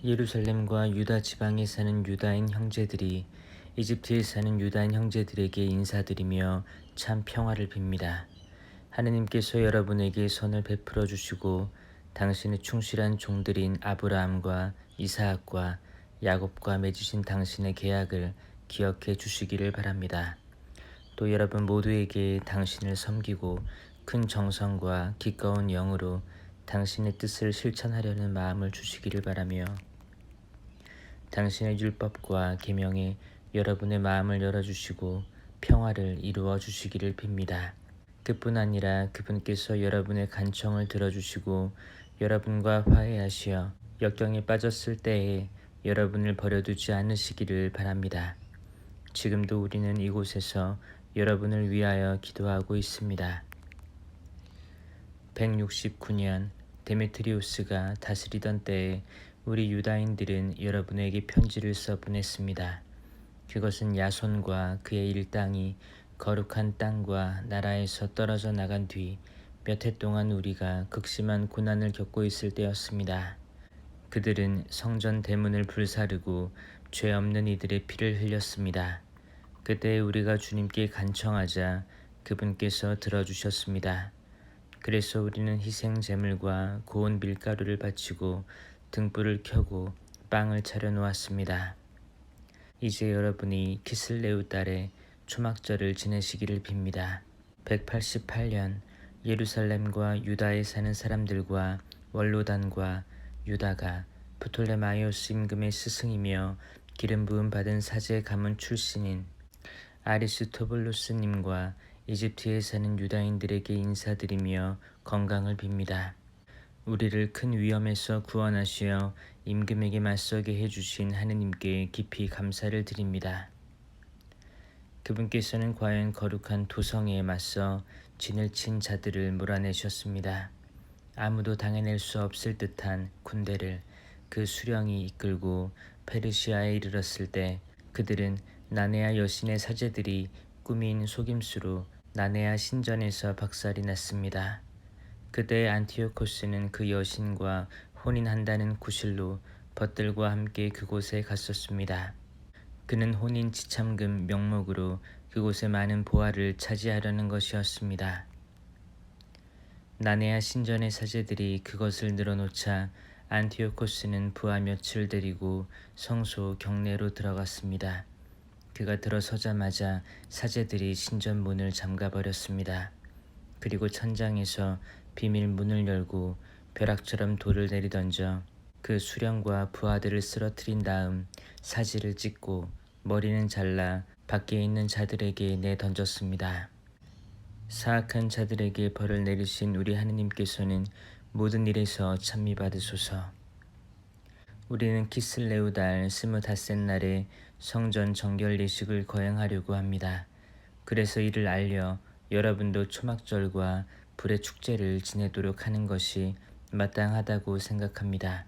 예루살렘과 유다 지방에 사는 유다인 형제들이 이집트에 사는 유다인 형제들에게 인사드리며 참 평화를 빕니다. 하느님께서 여러분에게 선을 베풀어 주시고 당신의 충실한 종들인 아브라함과 이사학과 야곱과 맺으신 당신의 계약을 기억해 주시기를 바랍니다. 또 여러분 모두에게 당신을 섬기고 큰 정성과 기꺼운 영으로 당신의 뜻을 실천하려는 마음을 주시기를 바라며 당신의 율법과 계명에 여러분의 마음을 열어주시고 평화를 이루어 주시기를 빕니다. 그뿐 아니라 그분께서 여러분의 간청을 들어주시고 여러분과 화해하시어 역경에 빠졌을 때에 여러분을 버려두지 않으시기를 바랍니다. 지금도 우리는 이곳에서 여러분을 위하여 기도하고 있습니다. 169년 데메트리우스가 다스리던 때에 우리 유다인들은 여러분에게 편지를 써 보냈습니다. 그것은 야손과 그의 일당이 거룩한 땅과 나라에서 떨어져 나간 뒤 몇 해 동안 우리가 극심한 고난을 겪고 있을 때였습니다. 그들은 성전 대문을 불사르고 죄 없는 이들의 피를 흘렸습니다. 그때 우리가 주님께 간청하자 그분께서 들어주셨습니다. 그래서 우리는 희생 제물과 고운 밀가루를 바치고 등불을 켜고 빵을 차려 놓았습니다. 이제 여러분이 키슬레우 달에 초막절을 지내시기를 빕니다. 188년 예루살렘과 유다에 사는 사람들과 원로단과 유다가 프톨레마이오스 임금의 스승이며 기름 부음 받은 사제 가문 출신인 아리스토블루스님과 이집트에 사는 유다인들에게 인사드리며 건강을 빕니다. 우리를 큰 위험에서 구원하시어 임금에게 맞서게 해주신 하느님께 깊이 감사를 드립니다. 그분께서는 과연 거룩한 도성에 맞서 진을 친 자들을 몰아내셨습니다. 아무도 당해낼 수 없을 듯한 군대를 그 수령이 이끌고 페르시아에 이르렀을 때 그들은 나네아 여신의 사제들이 꾸민 속임수로 나네아 신전에서 박살이 났습니다. 그때 안티오코스는 그 여신과 혼인한다는 구실로 벗들과 함께 그곳에 갔었습니다. 그는 혼인 지참금 명목으로 그곳에 많은 보화를 차지하려는 것이었습니다. 나네아 신전의 사제들이 그것을 늘어놓자 안티오코스는 부하 몇을 데리고 성소 경내로 들어갔습니다. 그가 들어서자마자 사제들이 신전 문을 잠가버렸습니다. 그리고 천장에서 비밀 문을 열고 벼락처럼 돌을 내리던져 그 수령과 부하들을 쓰러뜨린 다음 사지를 찢고 머리는 잘라 밖에 있는 자들에게 내던졌습니다. 사악한 자들에게 벌을 내리신 우리 하느님께서는 모든 일에서 찬미 받으소서. 우리는 키슬레우 달 25셋 날에 성전 정결 예식을 거행하려고 합니다. 그래서 이를 알려 여러분도 초막절과 불의 축제를 지내도록 하는 것이 마땅하다고 생각합니다.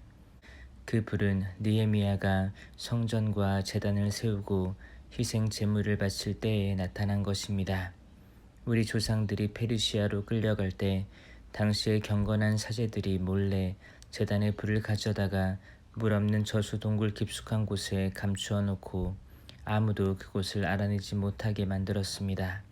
그 불은 느헤미야가 성전과 제단을 세우고 희생 제물을 바칠 때에 나타난 것입니다. 우리 조상들이 페르시아로 끌려갈 때 당시의 경건한 사제들이 몰래 제단에 불을 가져다가 물 없는 저수 동굴 깊숙한 곳에 감추어 놓고 아무도 그곳을 알아내지 못하게 만들었습니다.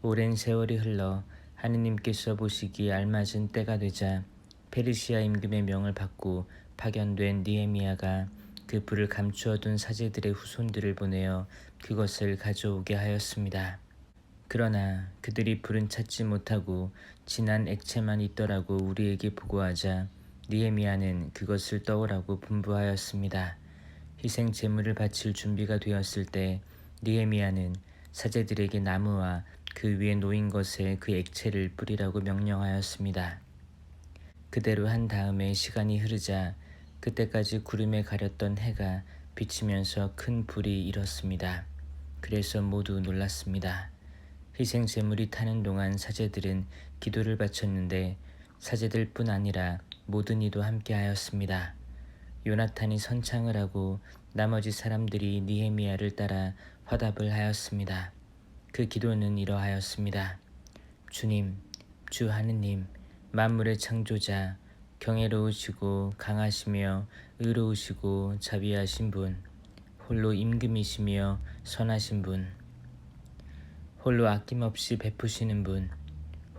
오랜 세월이 흘러 하느님께서 보시기에 알맞은 때가 되자 페르시아 임금의 명을 받고 파견된 느헤미야가 그 불을 감추어둔 사제들의 후손들을 보내어 그것을 가져오게 하였습니다. 그러나 그들이 불은 찾지 못하고 진한 액체만 있더라고 우리에게 보고하자 느헤미야는 그것을 떠오라고 분부하였습니다. 희생 제물을 바칠 준비가 되었을 때 느헤미야는 사제들에게 나무와 그 위에 놓인 것에 그 액체를 뿌리라고 명령하였습니다. 그대로 한 다음에 시간이 흐르자 그때까지 구름에 가렸던 해가 비치면서 큰 불이 일었습니다. 그래서 모두 놀랐습니다. 희생 제물이 타는 동안 사제들은 기도를 바쳤는데 사제들뿐 아니라 모든 이도 함께하였습니다. 요나탄이 선창을 하고 나머지 사람들이 느헤미야를 따라 화답을 하였습니다. 그 기도는 이러하였습니다. 주님, 주 하느님, 만물의 창조자, 경애로우시고 강하시며 의로우시고 자비하신 분, 홀로 임금이시며 선하신 분, 홀로 아낌없이 베푸시는 분,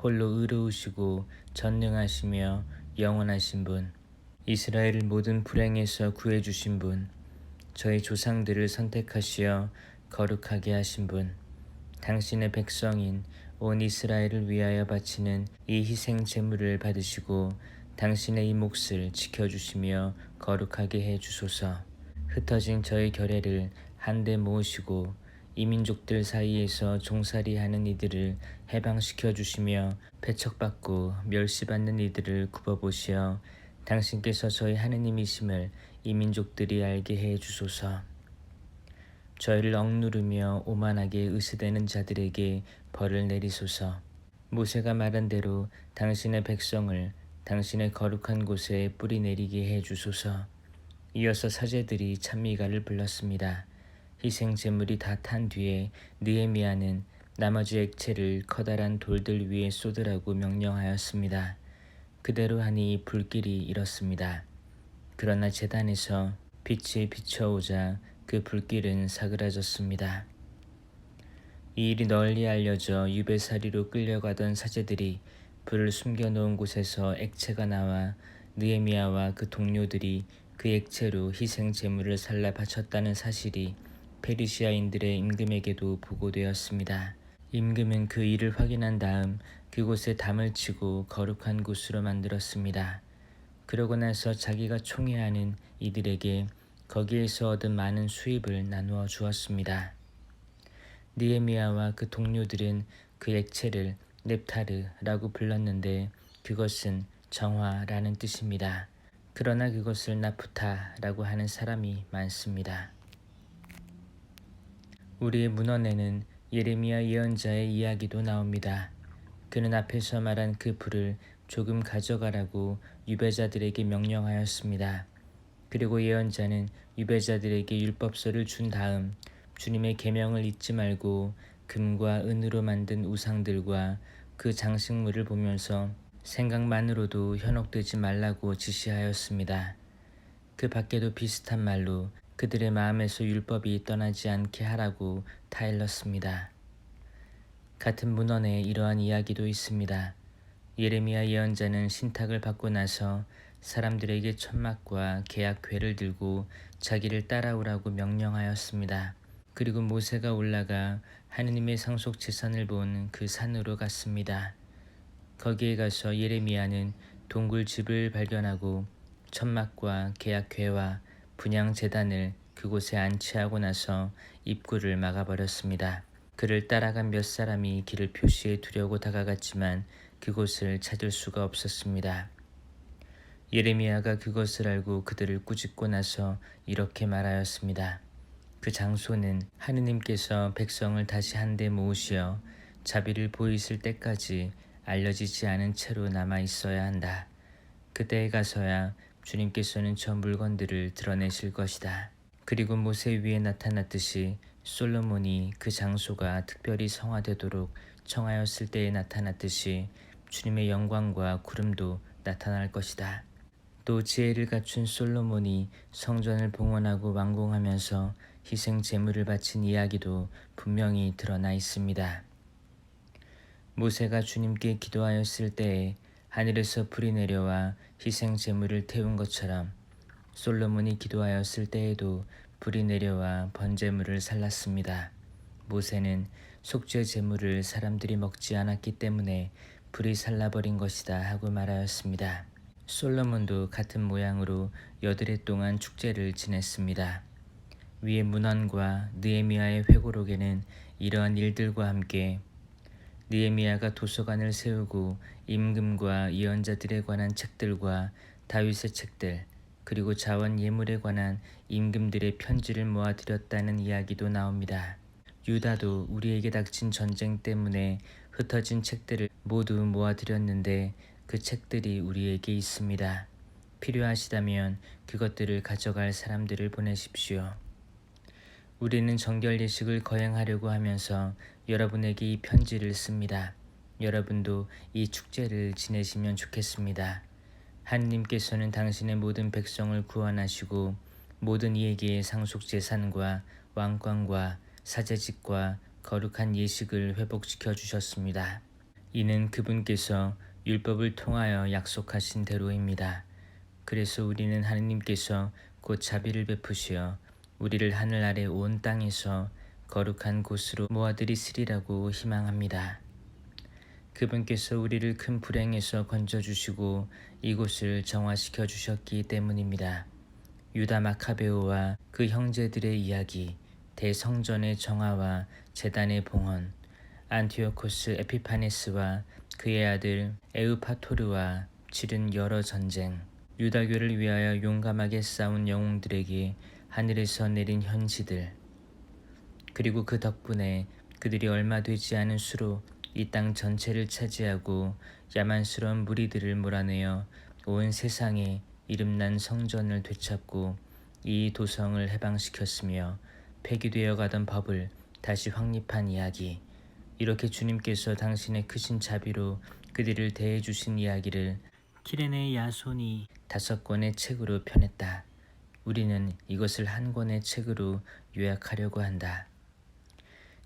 홀로 의로우시고 전능하시며 영원하신 분, 이스라엘을 모든 불행에서 구해주신 분, 저희 조상들을 선택하시어 거룩하게 하신 분, 당신의 백성인 온 이스라엘을 위하여 바치는 이 희생 제물을 받으시고 당신의 이 몫을 지켜주시며 거룩하게 해주소서. 흩어진 저희 결례를 한데 모으시고 이 민족들 사이에서 종살이하는 이들을 해방시켜 주시며 배척받고 멸시받는 이들을 굽어보시어 당신께서 저희 하느님이심을 이 민족들이 알게 해 주소서. 저희를 억누르며 오만하게 의시되는 자들에게 벌을 내리소서. 모세가 말한 대로 당신의 백성을 당신의 거룩한 곳에 뿌리 내리게 해 주소서. 이어서 사제들이 찬미가를 불렀습니다. 희생 제물이 다 탄 뒤에 느헤미야는 나머지 액체를 커다란 돌들 위에 쏟으라고 명령하였습니다. 그대로 하니 불길이 일었습니다. 그러나 제단에서 빛이 비춰오자 그 불길은 사그라졌습니다. 이 일이 널리 알려져 유배사리로 끌려가던 사제들이 불을 숨겨놓은 곳에서 액체가 나와 느헤미야와 그 동료들이 그 액체로 희생 제물을 살라 바쳤다는 사실이 페르시아인들의 임금에게도 보고되었습니다. 임금은 그 일을 확인한 다음 그곳에 담을 치고 거룩한 곳으로 만들었습니다. 그러고 나서 자기가 총애하는 이들에게 거기에서 얻은 많은 수입을 나누어 주었습니다. 느헤미야와 그 동료들은 그 액체를 넵타르라고 불렀는데 그것은 정화라는 뜻입니다. 그러나 그것을 나프타라고 하는 사람이 많습니다. 우리의 문헌에는 예레미야 예언자의 이야기도 나옵니다. 그는 앞에서 말한 그 불을 조금 가져가라고 유배자들에게 명령하였습니다. 그리고 예언자는 유배자들에게 율법서를 준 다음 주님의 계명을 잊지 말고 금과 은으로 만든 우상들과 그 장식물을 보면서 생각만으로도 현혹되지 말라고 지시하였습니다. 그 밖에도 비슷한 말로 그들의 마음에서 율법이 떠나지 않게 하라고 타일렀습니다. 같은 문헌에 이러한 이야기도 있습니다. 예레미야 예언자는 신탁을 받고 나서 사람들에게 천막과 계약궤를 들고 자기를 따라오라고 명령하였습니다. 그리고 모세가 올라가 하느님의 상속 제산을 본 그 산으로 갔습니다. 거기에 가서 예레미야는 동굴집을 발견하고 천막과 계약궤와 분향 제단을 그곳에 안치하고 나서 입구를 막아버렸습니다. 그를 따라간 몇 사람이 길을 표시해 두려고 다가갔지만 그곳을 찾을 수가 없었습니다. 예레미야가 그것을 알고 그들을 꾸짖고 나서 이렇게 말하였습니다. 그 장소는 하느님께서 백성을 다시 한데 모으시어 자비를 보이실 때까지 알려지지 않은 채로 남아 있어야 한다. 그때에 가서야 주님께서는 저 물건들을 드러내실 것이다. 그리고 모세 위에 나타났듯이 솔로몬이 그 장소가 특별히 성화되도록 청하였을 때에 나타났듯이 주님의 영광과 구름도 나타날 것이다. 또 지혜를 갖춘 솔로몬이 성전을 봉헌하고 완공하면서 희생 제물을 바친 이야기도 분명히 드러나 있습니다. 모세가 주님께 기도하였을 때에 하늘에서 불이 내려와 희생 제물을 태운 것처럼 솔로몬이 기도하였을 때에도 불이 내려와 번제물을 살랐습니다. 모세는 속죄 제물을 사람들이 먹지 않았기 때문에 불이 살라버린 것이다 하고 말하였습니다. 솔로몬도 같은 모양으로 8해 동안 축제를 지냈습니다. 위의 문헌과 느헤미야의 회고록에는 이러한 일들과 함께 느헤미야가 도서관을 세우고 임금과 예언자들에 관한 책들과 다윗의 책들 그리고 자원 예물에 관한 임금들의 편지를 모아드렸다는 이야기도 나옵니다. 유다도 우리에게 닥친 전쟁 때문에 흩어진 책들을 모두 모아드렸는데 그 책들이 우리에게 있습니다. 필요하시다면 그것들을 가져갈 사람들을 보내십시오. 우리는 정결 예식을 거행하려고 하면서 여러분에게 이 편지를 씁니다. 여러분도 이 축제를 지내시면 좋겠습니다. 하느님께서는 당신의 모든 백성을 구원하시고 모든 이에게 상속재산과 왕권과 사제직과 거룩한 예식을 회복시켜 주셨습니다. 이는 그분께서 율법을 통하여 약속하신 대로입니다. 그래서 우리는 하느님께서 곧 자비를 베푸시어 우리를 하늘 아래 온 땅에서 거룩한 곳으로 모아들이시리라고 희망합니다. 그분께서 우리를 큰 불행에서 건져주시고 이곳을 정화시켜 주셨기 때문입니다. 유다 마카베오와 그 형제들의 이야기, 대성전의 정화와 제단의 봉헌, 안티오코스 에피파네스와 그의 아들 에우파토르와 치른 여러 전쟁, 유다교를 위하여 용감하게 싸운 영웅들에게 하늘에서 내린 현지들, 그리고 그 덕분에 그들이 얼마 되지 않은 수로 이 땅 전체를 차지하고 야만스러운 무리들을 몰아내어 온 세상에 이름난 성전을 되찾고 이 도성을 해방시켰으며 폐기되어 가던 법을 다시 확립한 이야기, 이렇게 주님께서 당신의 크신 자비로 그들을 대해 주신 이야기를 키레네의 야손이 5권의 책으로 펴냈다. 우리는 이것을 한 권의 책으로 요약하려고 한다.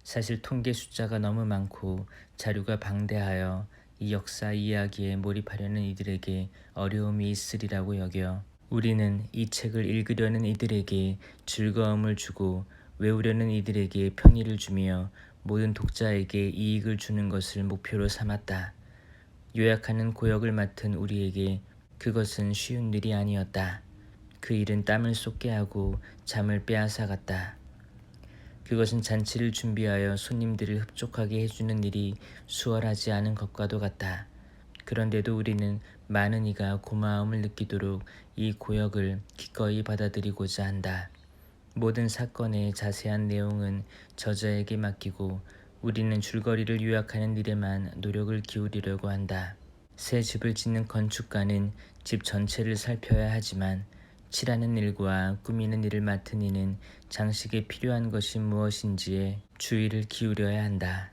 사실 통계 숫자가 너무 많고 자료가 방대하여 이 역사 이야기에 몰입하려는 이들에게 어려움이 있으리라고 여겨 우리는 이 책을 읽으려는 이들에게 즐거움을 주고 외우려는 이들에게 편의를 주며 모든 독자에게 이익을 주는 것을 목표로 삼았다. 요약하는 고역을 맡은 우리에게 그것은 쉬운 일이 아니었다. 그 일은 땀을 쏟게 하고 잠을 빼앗아갔다. 그것은 잔치를 준비하여 손님들을 흡족하게 해주는 일이 수월하지 않은 것과도 같다. 그런데도 우리는 많은 이가 고마움을 느끼도록 이 고역을 기꺼이 받아들이고자 한다. 모든 사건의 자세한 내용은 저자에게 맡기고 우리는 줄거리를 요약하는 일에만 노력을 기울이려고 한다. 새 집을 짓는 건축가는 집 전체를 살펴야 하지만 칠하는 일과 꾸미는 일을 맡은 이는 장식에 필요한 것이 무엇인지에 주의를 기울여야 한다.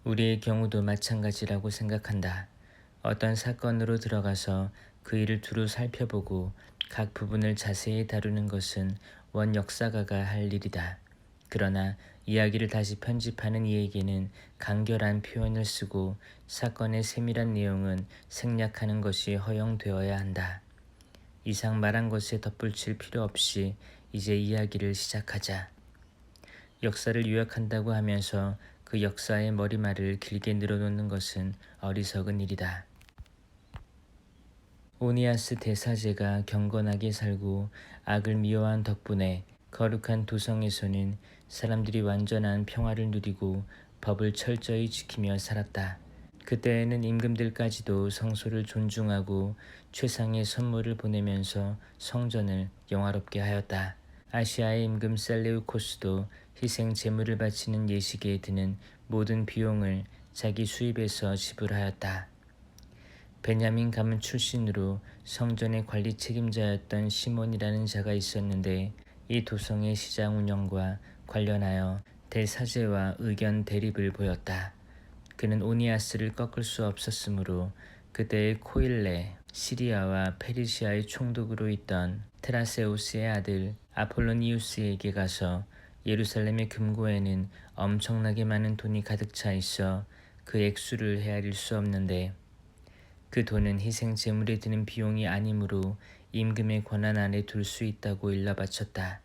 우리의 경우도 마찬가지라고 생각한다. 어떤 사건으로 들어가서 그 일을 두루 살펴보고 각 부분을 자세히 다루는 것은 원 역사가가 할 일이다. 그러나 이야기를 다시 편집하는 이에게는 간결한 표현을 쓰고 사건의 세밀한 내용은 생략하는 것이 허용되어야 한다. 이상 말한 것에 덧붙일 필요 없이 이제 이야기를 시작하자. 역사를 요약한다고 하면서 그 역사의 머리말을 길게 늘어놓는 것은 어리석은 일이다. 오니아스 대사제가 경건하게 살고 악을 미워한 덕분에 거룩한 도성에서는 사람들이 완전한 평화를 누리고 법을 철저히 지키며 살았다. 그때에는 임금들까지도 성소를 존중하고 최상의 선물을 보내면서 성전을 영화롭게 하였다. 아시아의 임금 셀레우코스도 희생 제물을 바치는 예식에 드는 모든 비용을 자기 수입에서 지불하였다. 베냐민 가문 출신으로 성전의 관리 책임자였던 시몬이라는 자가 있었는데 이 도성의 시장 운영과 관련하여 대사제와 의견 대립을 보였다. 그는 오니아스를 꺾을 수 없었으므로 그때의 코일레, 시리아와 페르시아의 총독으로 있던 테라세우스의 아들 아폴로니우스에게 가서 예루살렘의 금고에는 엄청나게 많은 돈이 가득 차 있어 그 액수를 헤아릴 수 없는데 그 돈은 희생 제물에 드는 비용이 아니므로 임금의 권한 안에 둘 수 있다고 일러 바쳤다.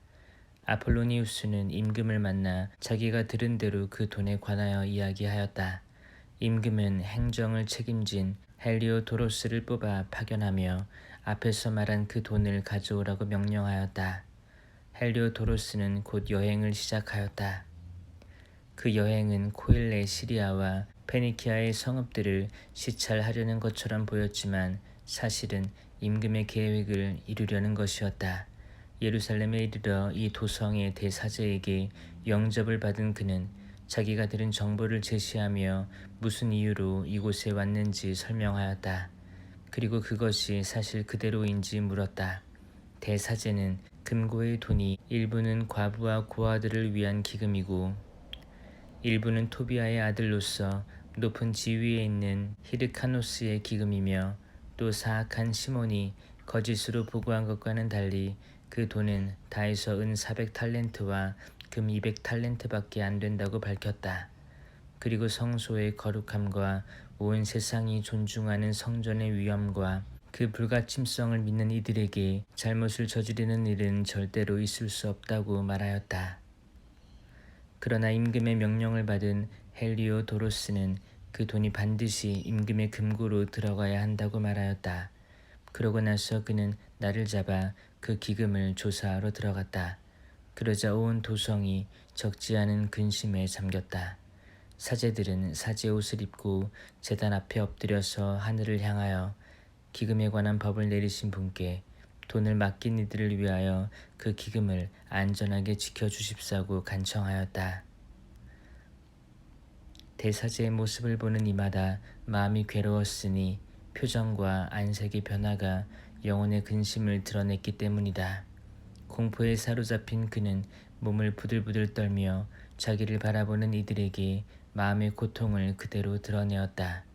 아폴로니우스는 임금을 만나 자기가 들은 대로 그 돈에 관하여 이야기하였다. 임금은 행정을 책임진 헬리오도로스를 뽑아 파견하며 앞에서 말한 그 돈을 가져오라고 명령하였다. 헬리오도로스는 곧 여행을 시작하였다. 그 여행은 코일레 시리아와 페니키아의 성읍들을 시찰하려는 것처럼 보였지만 사실은 임금의 계획을 이루려는 것이었다. 예루살렘에 이르러 이 도성의 대사제에게 영접을 받은 그는 자기가 들은 정보를 제시하며 무슨 이유로 이곳에 왔는지 설명하였다. 그리고 그것이 사실 그대로인지 물었다. 대사제는 금고의 돈이 일부는 과부와 고아들을 위한 기금이고 일부는 토비아의 아들로서 높은 지위에 있는 히르카노스의 기금이며 또 사악한 시몬이 거짓으로 보고한 것과는 달리 그 돈은 다해서 은 400탈렌트와 금 200탈렌트밖에 안 된다고 밝혔다. 그리고 성소의 거룩함과 온 세상이 존중하는 성전의 위엄과 그 불가침성을 믿는 이들에게 잘못을 저지르는 일은 절대로 있을 수 없다고 말하였다. 그러나 임금의 명령을 받은 헬리오도로스는 그 돈이 반드시 임금의 금고로 들어가야 한다고 말하였다. 그러고 나서 그는 나를 잡아 그 기금을 조사하러 들어갔다. 그러자 온 도성이 적지 않은 근심에 잠겼다. 사제들은 사제 옷을 입고 제단 앞에 엎드려서 하늘을 향하여 기금에 관한 법을 내리신 분께 돈을 맡긴 이들을 위하여 그 기금을 안전하게 지켜주십사고 간청하였다. 대사제의 모습을 보는 이마다 마음이 괴로웠으니 표정과 안색의 변화가 영혼의 근심을 드러냈기 때문이다. 공포에 사로잡힌 그는 몸을 부들부들 떨며 자기를 바라보는 이들에게 마음의 고통을 그대로 드러내었다.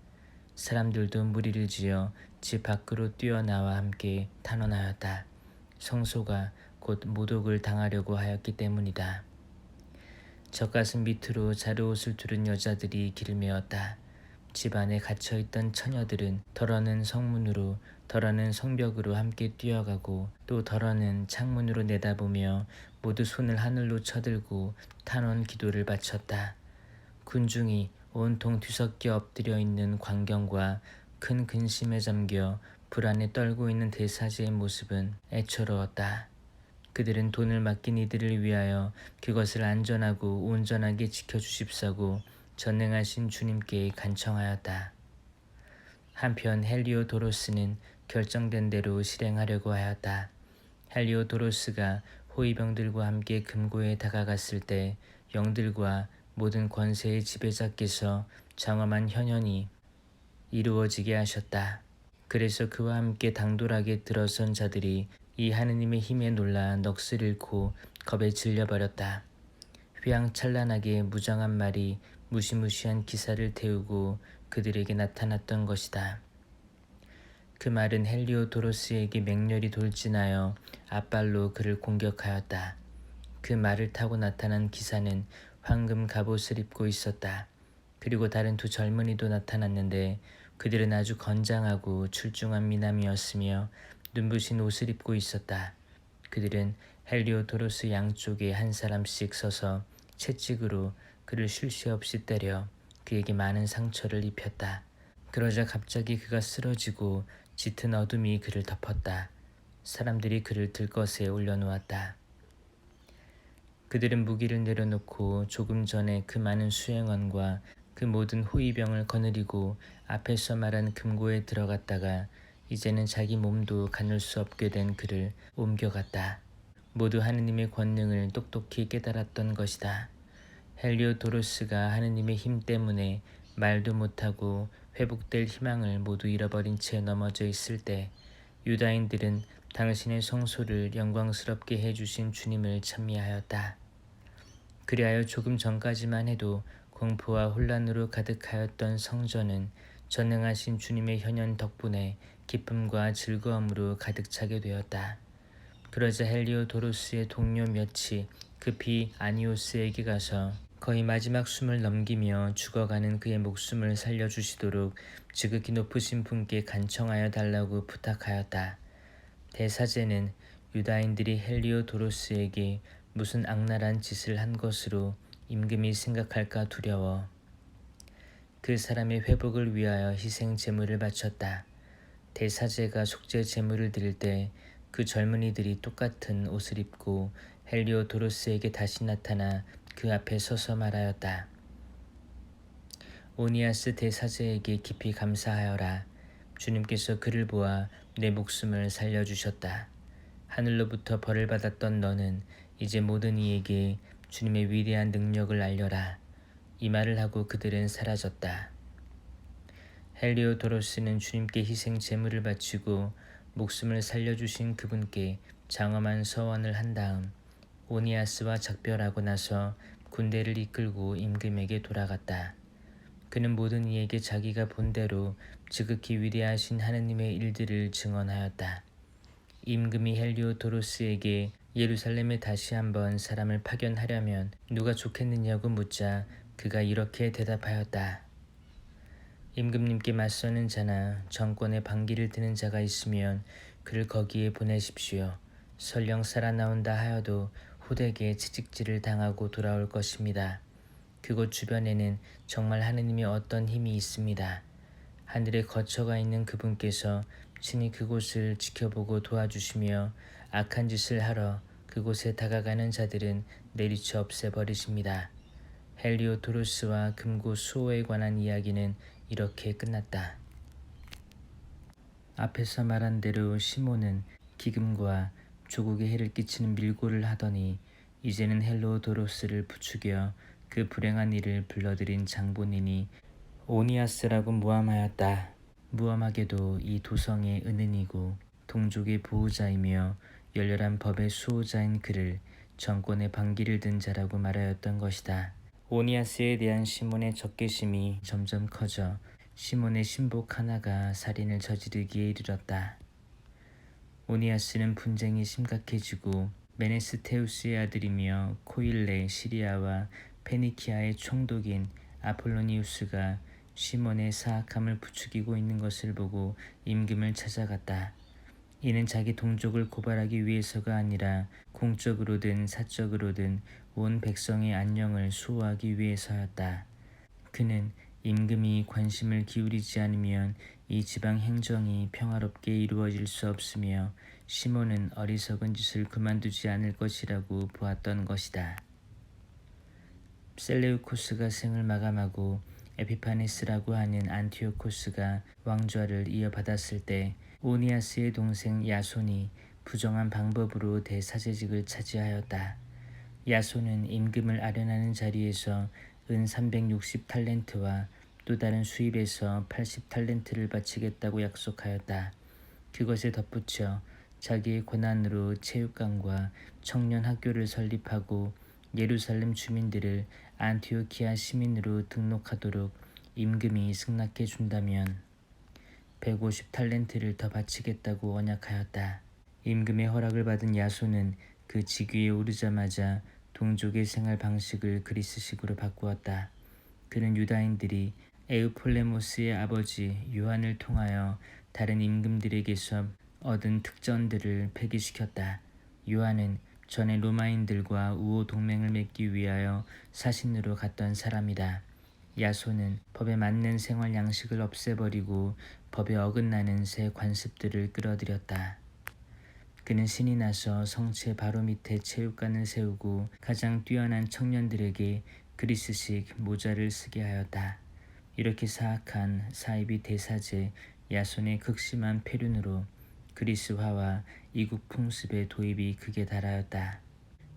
사람들도 무리를 지어 집 밖으로 뛰어나와 함께 탄원하였다. 성소가 곧 모독을 당하려고 하였기 때문이다. 젖가슴 밑으로 자루옷을 두른 여자들이 길을 메었다. 집 안에 갇혀있던 처녀들은 덜어는 성문으로 덜어는 성벽으로 함께 뛰어가고 또 덜어는 창문으로 내다보며 모두 손을 하늘로 쳐들고 탄원 기도를 바쳤다. 군중이 온통 뒤섞여 엎드려 있는 광경과 큰 근심에 잠겨 불안에 떨고 있는 대사제의 모습은 애처로웠다. 그들은 돈을 맡긴 이들을 위하여 그것을 안전하고 온전하게 지켜주십사고 전능하신 주님께 간청하였다. 한편 헬리오도로스는 결정된 대로 실행하려고 하였다. 헬리오도로스가 호위병들과 함께 금고에 다가갔을 때 영들과 모든 권세의 지배자께서 장엄한 현현이 이루어지게 하셨다. 그래서 그와 함께 당돌하게 들어선 자들이 이 하느님의 힘에 놀라 넋을 잃고 겁에 질려버렸다. 휘황찬란하게 무장한 말이 무시무시한 기사를 태우고 그들에게 나타났던 것이다. 그 말은 헬리오도로스에게 맹렬히 돌진하여 앞발로 그를 공격하였다. 그 말을 타고 나타난 기사는 황금 갑옷을 입고 있었다. 그리고 다른 두 젊은이도 나타났는데 그들은 아주 건장하고 출중한 미남이었으며 눈부신 옷을 입고 있었다. 그들은 헬리오도로스 양쪽에 한 사람씩 서서 채찍으로 그를 쉴 새 없이 때려 그에게 많은 상처를 입혔다. 그러자 갑자기 그가 쓰러지고 짙은 어둠이 그를 덮었다. 사람들이 그를 들것에 올려놓았다. 그들은 무기를 내려놓고 조금 전에 그 많은 수행원과 그 모든 호위병을 거느리고 앞에서 말한 금고에 들어갔다가 이제는 자기 몸도 가눌 수 없게 된 그를 옮겨갔다. 모두 하느님의 권능을 똑똑히 깨달았던 것이다. 헬리오도로스가 하느님의 힘 때문에 말도 못하고 회복될 희망을 모두 잃어버린 채 넘어져 있을 때 유다인들은 당신의 성소를 영광스럽게 해주신 주님을 찬미하였다. 그리하여 조금 전까지만 해도 공포와 혼란으로 가득하였던 성전은 전능하신 주님의 현현 덕분에 기쁨과 즐거움으로 가득 차게 되었다. 그러자 헬리오도로스의 동료 몇이 급히 아니오스에게 가서 거의 마지막 숨을 넘기며 죽어가는 그의 목숨을 살려주시도록 지극히 높으신 분께 간청하여 달라고 부탁하였다. 대사제는 유다인들이 헬리오도로스에게 무슨 악랄한 짓을 한 것으로 임금이 생각할까 두려워 그 사람의 회복을 위하여 희생 제물을 바쳤다. 대사제가 속죄 제물을 드릴 때 그 젊은이들이 똑같은 옷을 입고 헬리오도로스에게 다시 나타나 그 앞에 서서 말하였다. 오니아스 대사제에게 깊이 감사하여라. 주님께서 그를 보아 내 목숨을 살려주셨다. 하늘로부터 벌을 받았던 너는 이제 모든 이에게 주님의 위대한 능력을 알려라. 이 말을 하고 그들은 사라졌다. 헬리오도로스는 주님께 희생 제물을 바치고 목숨을 살려주신 그분께 장엄한 서원을 한 다음 오니아스와 작별하고 나서 군대를 이끌고 임금에게 돌아갔다. 그는 모든 이에게 자기가 본대로 지극히 위대하신 하느님의 일들을 증언하였다. 임금이 헬리오도로스에게 예루살렘에 다시 한번 사람을 파견하려면 누가 좋겠느냐고 묻자 그가 이렇게 대답하였다. 임금님께 맞서는 자나 정권의 반기를 드는 자가 있으면 그를 거기에 보내십시오. 설령 살아나온다 하여도 호되게 채찍질을 당하고 돌아올 것입니다. 그곳 주변에는 정말 하느님의 어떤 힘이 있습니다. 하늘에 거처가 있는 그분께서 친히 그곳을 지켜보고 도와주시며 악한 짓을 하러 그곳에 다가가는 자들은 내리쳐 없애버리십니다. 헬리오도로스와 금고 수호에 관한 이야기는 이렇게 끝났다. 앞에서 말한 대로 시몬은 기금과 조국에 해를 끼치는 밀고를 하더니 이제는 헬리오도로스를 부추겨 그 불행한 일을 불러들인 장본인이 오니아스라고 무함하였다. 무함하게도 이 도성의 은인이고 동족의 보호자이며 열렬한 법의 수호자인 그를 정권의 반기를 든 자라고 말하였던 것이다. 오니아스에 대한 시몬의 적개심이 점점 커져 시몬의 신복 하나가 살인을 저지르기에 이르렀다. 오니아스는 분쟁이 심각해지고 메네스테우스의 아들이며 코일레 시리아와 페니키아의 총독인 아폴로니우스가 시몬의 사악함을 부추기고 있는 것을 보고 임금을 찾아갔다. 이는 자기 동족을 고발하기 위해서가 아니라 공적으로든 사적으로든 온 백성의 안녕을 수호하기 위해서였다. 그는 임금이 관심을 기울이지 않으면 이 지방 행정이 평화롭게 이루어질 수 없으며 시몬은 어리석은 짓을 그만두지 않을 것이라고 보았던 것이다. 셀레우코스가 생을 마감하고 에피파네스라고 하는 안티오코스가 왕좌를 이어받았을 때 오니아스의 동생 야손이 부정한 방법으로 대사제직을 차지하였다. 야손은 임금을 아련하는 자리에서 은 360탈렌트와 또 다른 수입에서 80탈렌트를 바치겠다고 약속하였다. 그것에 덧붙여 자기의 권한으로 체육관과 청년 학교를 설립하고 예루살렘 주민들을 안티오키아 시민으로 등록하도록 임금이 승낙해 준다면 150탈렌트를 더 바치겠다고 언약하였다. 임금의 허락을 받은 야손은 그 직위에 오르자마자 동족의 생활 방식을 그리스식으로 바꾸었다. 그는 유다인들이 에우폴레모스의 아버지 요한을 통하여 다른 임금들에게서 얻은 특전들을 폐기시켰다. 요한은 전에 로마인들과 우호 동맹을 맺기 위하여 사신으로 갔던 사람이다. 야손은 법에 맞는 생활 양식을 없애버리고 법에 어긋나는 새 관습들을 끌어들였다. 그는 신이 나서 성체 바로 밑에 체육관을 세우고 가장 뛰어난 청년들에게 그리스식 모자를 쓰게 하였다. 이렇게 사악한 사이비 대사제 야손의 극심한 폐륜으로 그리스화와 이국 풍습의 도입이 극에 달하였다.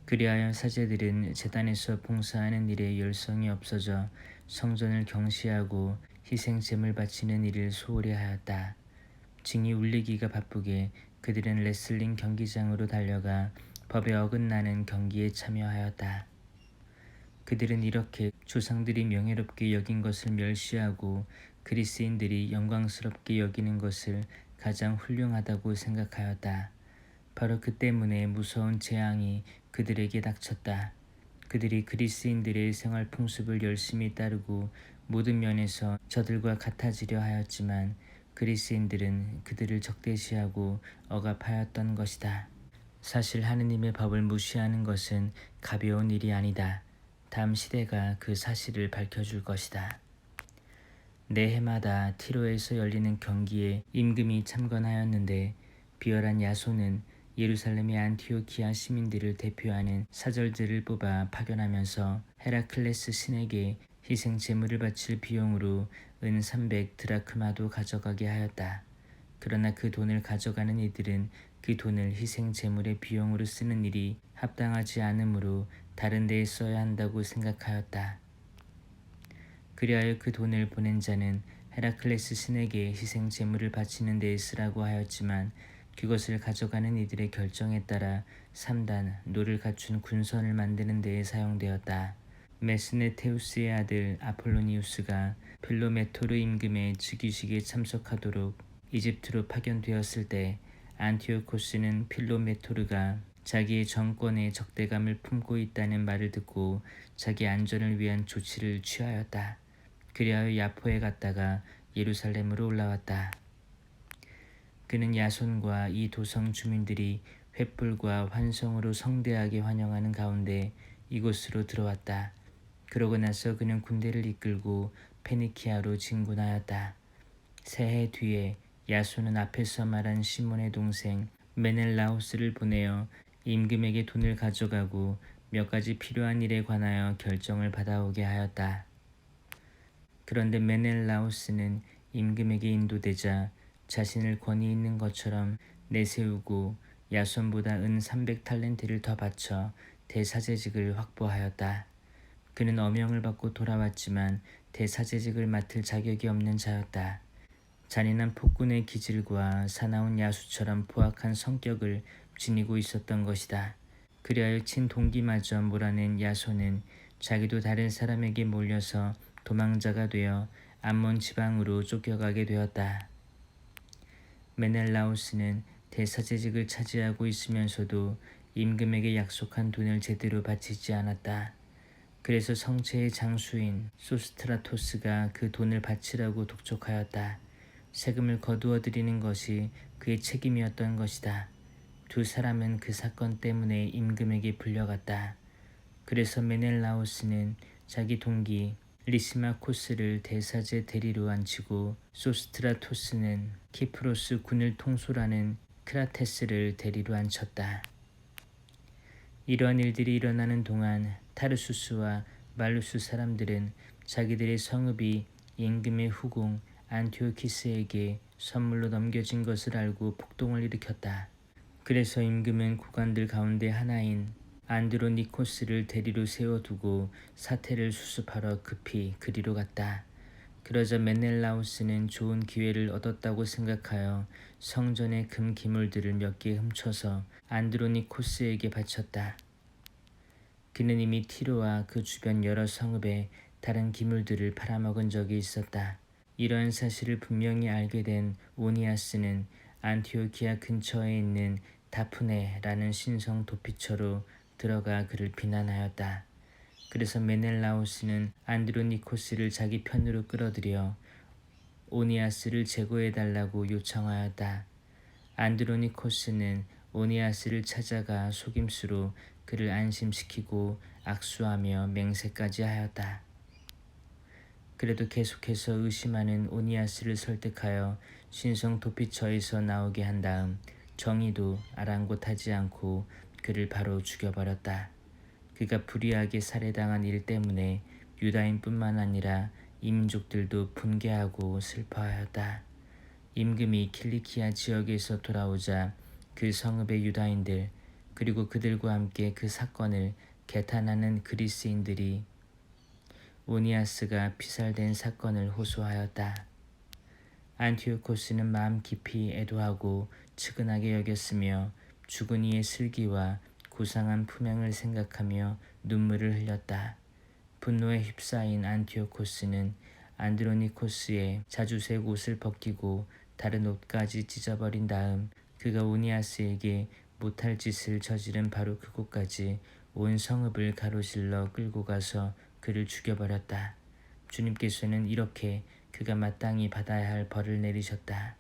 그리하여 사제들은 제단에서 봉사하는 일에 열성이 없어져 성전을 경시하고 희생 제물 바치는 일을 소홀히 하였다. 징이 울리기가 바쁘게 그들은 레슬링 경기장으로 달려가 법에 어긋나는 경기에 참여하였다. 그들은 이렇게 조상들이 명예롭게 여긴 것을 멸시하고 그리스인들이 영광스럽게 여기는 것을 가장 훌륭하다고 생각하였다. 바로 그 때문에 무서운 재앙이 그들에게 닥쳤다. 그들이 그리스인들의 생활 풍습을 열심히 따르고 모든 면에서 저들과 같아지려 하였지만 그리스인들은 그들을 적대시하고 억압하였던 것이다. 사실 하느님의 법을 무시하는 것은 가벼운 일이 아니다. 다음 시대가 그 사실을 밝혀줄 것이다. 내해마다 티로에서 열리는 경기에 임금이 참관하였는데 비열한 야손은 예루살렘의 안티오키아 시민들을 대표하는 사절들을 뽑아 파견하면서 헤라클레스 신에게 희생 제물을 바칠 비용으로 은 300드라크마도 가져가게 하였다. 그러나 그 돈을 가져가는 이들은 그 돈을 희생 제물의 비용으로 쓰는 일이 합당하지 않으므로 다른 데에 써야 한다고 생각하였다. 그리하여 그 돈을 보낸 자는 헤라클레스 신에게 희생 제물을 바치는 데에 쓰라고 하였지만 그것을 가져가는 이들의 결정에 따라 3단 노를 갖춘 군선을 만드는 데에 사용되었다. 메스네테우스의 아들 아폴로니우스가 필로메토르 임금의 즉위식에 참석하도록 이집트로 파견되었을 때 안티오코스는 필로메토르가 자기의 정권에 적대감을 품고 있다는 말을 듣고 자기 안전을 위한 조치를 취하였다. 그리하여 야포에 갔다가 예루살렘으로 올라왔다. 그는 야손과 이 도성 주민들이 횃불과 환성으로 성대하게 환영하는 가운데 이곳으로 들어왔다. 그러고 나서 그는 군대를 이끌고 페니키아로 진군하였다. 새해 뒤에 야손은 앞에서 말한 시몬의 동생 메넬라오스를 보내어 임금에게 돈을 가져가고 몇 가지 필요한 일에 관하여 결정을 받아오게 하였다. 그런데 메넬라오스는 임금에게 인도되자 자신을 권위 있는 것처럼 내세우고 야손보다 은 300탈렌트를 더 바쳐 대사제직을 확보하였다. 그는 어명을 받고 돌아왔지만 대사제직을 맡을 자격이 없는 자였다. 잔인한 폭군의 기질과 사나운 야수처럼 포악한 성격을 지니고 있었던 것이다. 그리하여 친동기마저 몰아낸 야손은 자기도 다른 사람에게 몰려서 도망자가 되어 암몬 지방으로 쫓겨가게 되었다. 메넬라오스는 대사제직을 차지하고 있으면서도 임금에게 약속한 돈을 제대로 바치지 않았다. 그래서 성체의 장수인 소스트라토스가 그 돈을 바치라고 독촉하였다. 세금을 거두어 들이는 것이 그의 책임이었던 것이다. 두 사람은 그 사건 때문에 임금에게 불려갔다. 그래서 메넬라오스는 자기 동기 리시마코스를 대사제 대리로 앉히고 소스트라토스는 키프로스 군을 통솔하는 크라테스를 대리로 앉혔다. 이러한 일들이 일어나는 동안 타르수스와 말루스 사람들은 자기들의 성읍이 임금의 후궁 안티오키스에게 선물로 넘겨진 것을 알고 폭동을 일으켰다. 그래서 임금은 고관들 가운데 하나인 안드로니코스를 대리로 세워두고 사태를 수습하러 급히 그리로 갔다. 그러자 메넬라우스는 좋은 기회를 얻었다고 생각하여 성전의 금 기물들을 몇 개 훔쳐서 안드로니코스에게 바쳤다. 그는 이미 티로와 그 주변 여러 성읍에 다른 기물들을 팔아먹은 적이 있었다. 이러한 사실을 분명히 알게 된 오니아스는 안티오키아 근처에 있는 다프네라는 신성 도피처로 들어가 그를 비난하였다. 그래서 메넬라오스는 안드로니코스를 자기 편으로 끌어들여 오니아스를 제거해달라고 요청하였다. 안드로니코스는 오니아스를 찾아가 속임수로 그를 안심시키고 악수하며 맹세까지 하였다. 그래도 계속해서 의심하는 오니아스를 설득하여 신성 도피처에서 나오게 한 다음 정의도 아랑곳하지 않고 그를 바로 죽여버렸다. 그가 불의하게 살해당한 일 때문에 유다인뿐만 아니라 이민족들도 분개하고 슬퍼하였다. 임금이 킬리키아 지역에서 돌아오자 그 성읍의 유다인들 그리고 그들과 함께 그 사건을 개탄하는 그리스인들이 오니아스가 피살된 사건을 호소하였다. 안티오코스는 마음 깊이 애도하고 측은하게 여겼으며 죽은 이의 슬기와 고상한 품행을 생각하며 눈물을 흘렸다. 분노에 휩싸인 안티오코스는 안드로니코스의 자주색 옷을 벗기고 다른 옷까지 찢어버린 다음 그가 오니아스에게 못할 짓을 저지른 바로 그곳까지 온 성읍을 가로질러 끌고 가서 그를 죽여버렸다. 주님께서는 이렇게 그가 마땅히 받아야 할 벌을 내리셨다.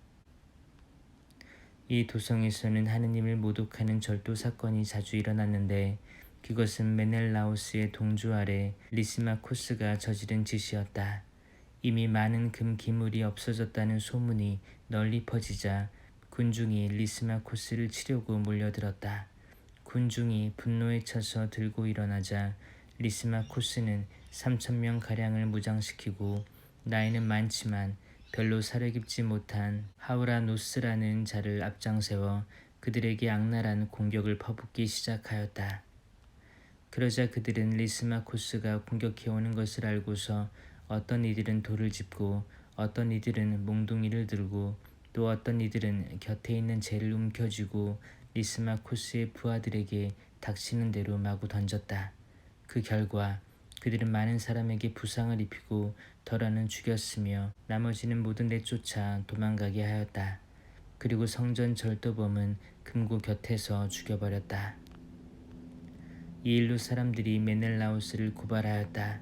이 도성에서는 하느님을 모독하는 절도 사건이 자주 일어났는데 그것은 메넬라오스의 동조 아래 리시마코스가 저지른 짓이었다. 이미 많은 금 기물이 없어졌다는 소문이 널리 퍼지자 군중이 리시마코스를 치려고 몰려들었다. 군중이 분노에 차서 들고 일어나자 리시마코스는 3,000명가량을 무장시키고 나이는 많지만 별로 사려 깊지 못한 하우라노스라는 자를 앞장세워 그들에게 악랄한 공격을 퍼붓기 시작하였다. 그러자 그들은 리시마코스가 공격해오는 것을 알고서 어떤 이들은 돌을 짚고 어떤 이들은 몽둥이를 들고 또 어떤 이들은 곁에 있는 재를 움켜쥐고 리시마코스의 부하들에게 닥치는 대로 마구 던졌다. 그 결과 그들은 많은 사람에게 부상을 입히고 덜어는 죽였으며 나머지는 모두 내쫓아 도망가게 하였다. 그리고 성전 절도범은 금고 곁에서 죽여버렸다. 이 일로 사람들이 메넬라우스를 고발하였다.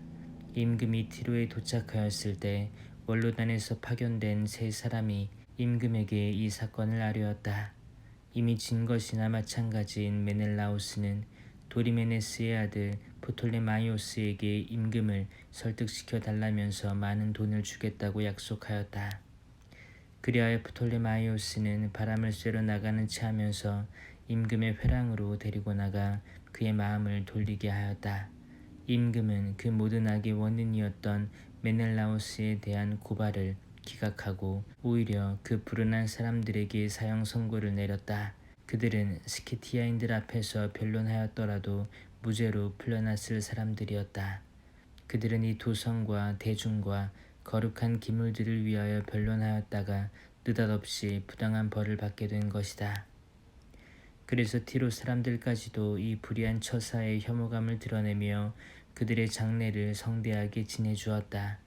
임금이 티로에 도착하였을 때 원로단에서 파견된 세 사람이 임금에게 이 사건을 아뢰었다. 이미 진 것이나 마찬가지인 메넬라우스는 도리메네스의 아들 프톨레마이오스에게 임금을 설득시켜 달라면서 많은 돈을 주겠다고 약속하였다. 그리하여 프톨레마이오스는 바람을 쐬러 나가는 체 하면서 임금의 회랑으로 데리고 나가 그의 마음을 돌리게 하였다. 임금은 그 모든 악의 원인이었던 메넬라우스에 대한 고발을 기각하고 오히려 그 불운한 사람들에게 사형 선고를 내렸다. 그들은 스키티아인들 앞에서 변론하였더라도 무죄로 풀려났을 사람들이었다. 그들은 이 도성과 대중과 거룩한 기물들을 위하여 변론하였다가 느닷없이 부당한 벌을 받게 된 것이다. 그래서 티로 사람들까지도 이 불의한 처사의 혐오감을 드러내며 그들의 장례를 성대하게 지내주었다.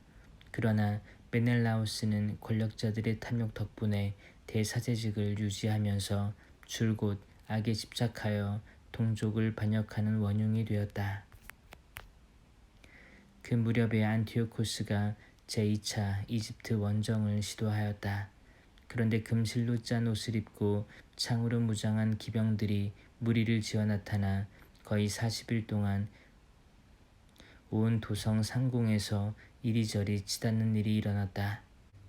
그러나 메넬라우스는 권력자들의 탐욕 덕분에 대사제직을 유지하면서 줄곧 악에 집착하여 동족을 반역하는 원흉이 되었다. 그 무렵에 안티오코스가 제2차 이집트 원정을 시도하였다. 그런데 금실로 짠 옷을 입고 창으로 무장한 기병들이 무리를 지어 나타나 거의 40일 동안 온 도성 상공에서 이리저리 치닫는 일이 일어났다.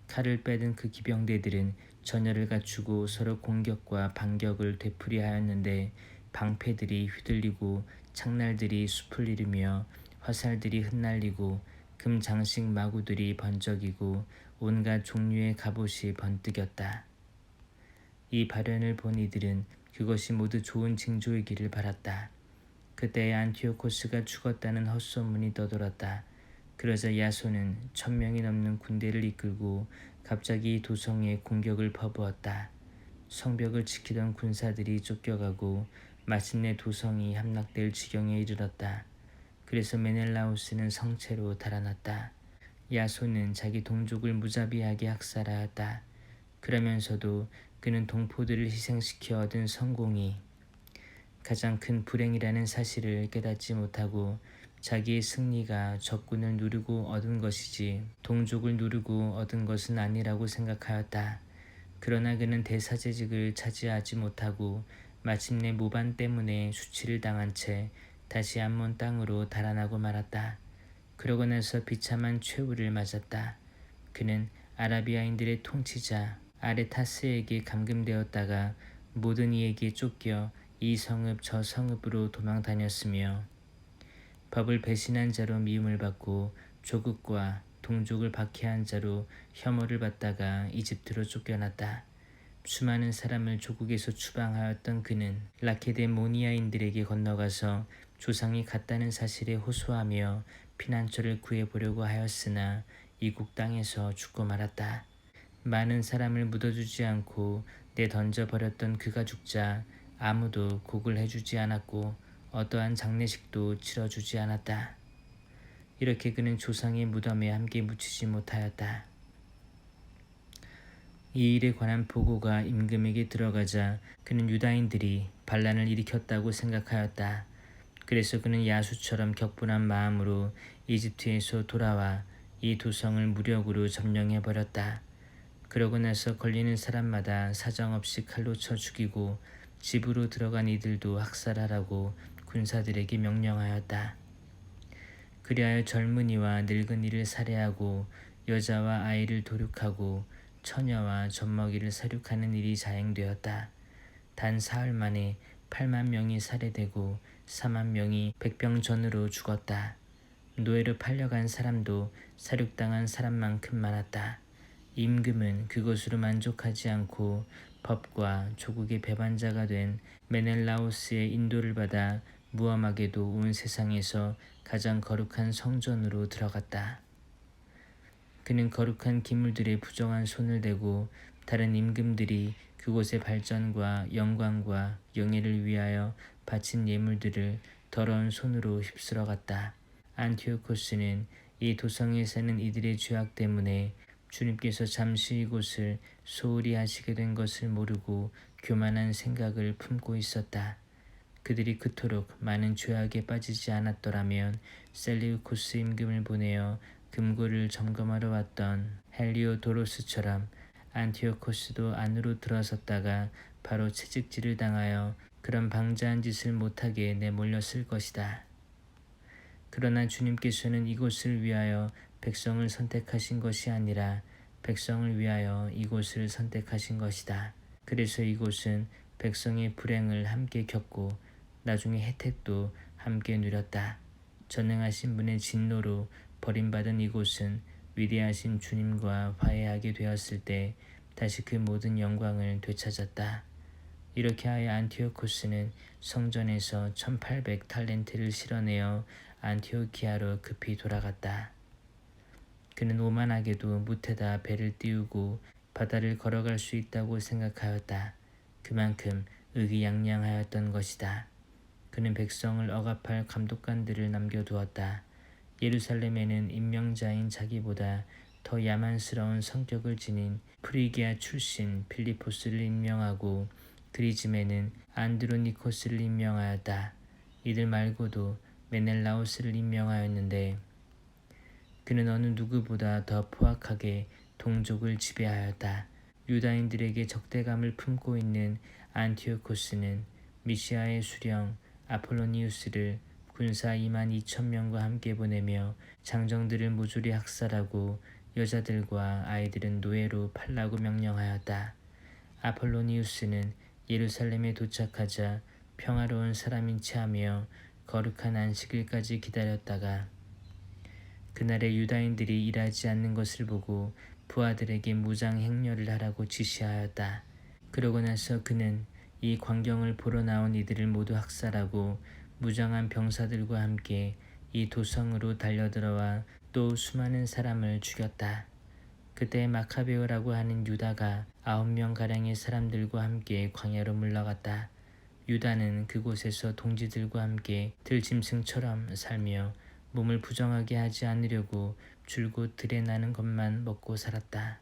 칼을 빼든 그 기병대들은 전열을 갖추고 서로 공격과 반격을 되풀이하였는데 방패들이 휘둘리고 창날들이 숲을 이루며 화살들이 흩날리고 금장식 마구들이 번쩍이고 온갖 종류의 갑옷이 번뜩였다. 이 발현을 본 이들은 그것이 모두 좋은 징조이기를 바랐다. 그때 안티오코스가 죽었다는 헛소문이 떠돌았다. 그러자 야손은 1000명이 넘는 군대를 이끌고 갑자기 도성에 공격을 퍼부었다. 성벽을 지키던 군사들이 쫓겨가고 마침내 도성이 함락될 지경에 이르렀다. 그래서 메넬라우스는 성체로 달아났다. 야손은 자기 동족을 무자비하게 학살하였다. 그러면서도 그는 동포들을 희생시켜 얻은 성공이 가장 큰 불행이라는 사실을 깨닫지 못하고 자기의 승리가 적군을 누르고 얻은 것이지 동족을 누르고 얻은 것은 아니라고 생각하였다. 그러나 그는 대사제직을 차지하지 못하고 마침내 모반 때문에 수치를 당한 채 다시 암몬 땅으로 달아나고 말았다. 그러고 나서 비참한 최후를 맞았다. 그는 아라비아인들의 통치자 아레타스에게 감금되었다가 모든 이에게 쫓겨 이 성읍 저 성읍으로 도망 다녔으며 법을 배신한 자로 미움을 받고 조국과 동족을 박해한 자로 혐오를 받다가 이집트로 쫓겨났다. 수많은 사람을 조국에서 추방하였던 그는 라케데모니아인들에게 건너가서 조상이 같다는 사실에 호소하며 피난처를 구해보려고 하였으나 이국 땅에서 죽고 말았다. 많은 사람을 묻어주지 않고 내던져버렸던 그가 죽자 아무도 곡을 해주지 않았고 어떠한 장례식도 치러주지 않았다. 이렇게 그는 조상의 무덤에 함께 묻히지 못하였다. 이 일에 관한 보고가 임금에게 들어가자 그는 유다인들이 반란을 일으켰다고 생각하였다. 그래서 그는 야수처럼 격분한 마음으로 이집트에서 돌아와 이 도성을 무력으로 점령해버렸다. 그러고 나서 걸리는 사람마다 사정없이 칼로 쳐 죽이고 집으로 들어간 이들도 학살하라고 군사들에게 명령하였다. 그리하여 젊은이와 늙은이를 살해하고 여자와 아이를 도륙하고 처녀와 젖먹이를 사륙하는 일이 자행되었다. 단 사흘 만에 8만 명이 살해되고 4만 명이 백병전으로 죽었다. 노예로 팔려간 사람도 사륙당한 사람만큼 많았다. 임금은 그것으로 만족하지 않고 법과 조국의 배반자가 된 메넬라우스의 인도를 받아 무엄하게도 온 세상에서 가장 거룩한 성전으로 들어갔다. 그는 거룩한 기물들에 부정한 손을 대고 다른 임금들이 그곳의 발전과 영광과 영예를 위하여 바친 예물들을 더러운 손으로 휩쓸어 갔다. 안티오코스는 이 도성에 사는 이들의 죄악 때문에 주님께서 잠시 이곳을 소홀히 하시게 된 것을 모르고 교만한 생각을 품고 있었다. 그들이 그토록 많은 죄악에 빠지지 않았더라면 셀리우코스 임금을 보내어 금고를 점검하러 왔던 헬리오도로스처럼 안티오코스도 안으로 들어섰다가 바로 채찍질을 당하여 그런 방자한 짓을 못하게 내몰렸을 것이다. 그러나 주님께서는 이곳을 위하여 백성을 선택하신 것이 아니라 백성을 위하여 이곳을 선택하신 것이다. 그래서 이곳은 백성의 불행을 함께 겪고 나중에 혜택도 함께 누렸다. 전능하신 분의 진노로 버림받은 이곳은 위대하신 주님과 화해하게 되었을 때 다시 그 모든 영광을 되찾았다. 이렇게 하여 안티오코스는 성전에서 1800달란트를 실어내어 안티오키아로 급히 돌아갔다. 그는 오만하게도 무태다 배를 띄우고 바다를 걸어갈 수 있다고 생각하였다. 그만큼 의기양양하였던 것이다. 그는 백성을 억압할 감독관들을 남겨두었다. 예루살렘에는 임명자인 자기보다 더 야만스러운 성격을 지닌 프리기아 출신 필리포스를 임명하고 그리즘에는 안드로니코스를 임명하였다. 이들 말고도 메넬라오스를 임명하였는데 그는 어느 누구보다 더 포악하게 동족을 지배하였다. 유다인들에게 적대감을 품고 있는 안티오코스는 미시아의 수령 아폴로니우스를 군사 22,000명과 함께 보내며 장정들을 모조리 학살하고 여자들과 아이들은 노예로 팔라고 명령하였다. 아폴로니우스는 예루살렘에 도착하자 평화로운 사람인 체하며 거룩한 안식일까지 기다렸다가 그날에 유다인들이 일하지 않는 것을 보고 부하들에게 무장 행렬을 하라고 지시하였다. 그러고 나서 그는 이 광경을 보러 나온 이들을 모두 학살하고 무장한 병사들과 함께 이 도성으로 달려들어와 또 수많은 사람을 죽였다. 그때 마카베오라고 하는 유다가 9명가량의 사람들과 함께 광야로 물러갔다. 유다는 그곳에서 동지들과 함께 들짐승처럼 살며 몸을 부정하게 하지 않으려고 줄곧 들에 나는 것만 먹고 살았다.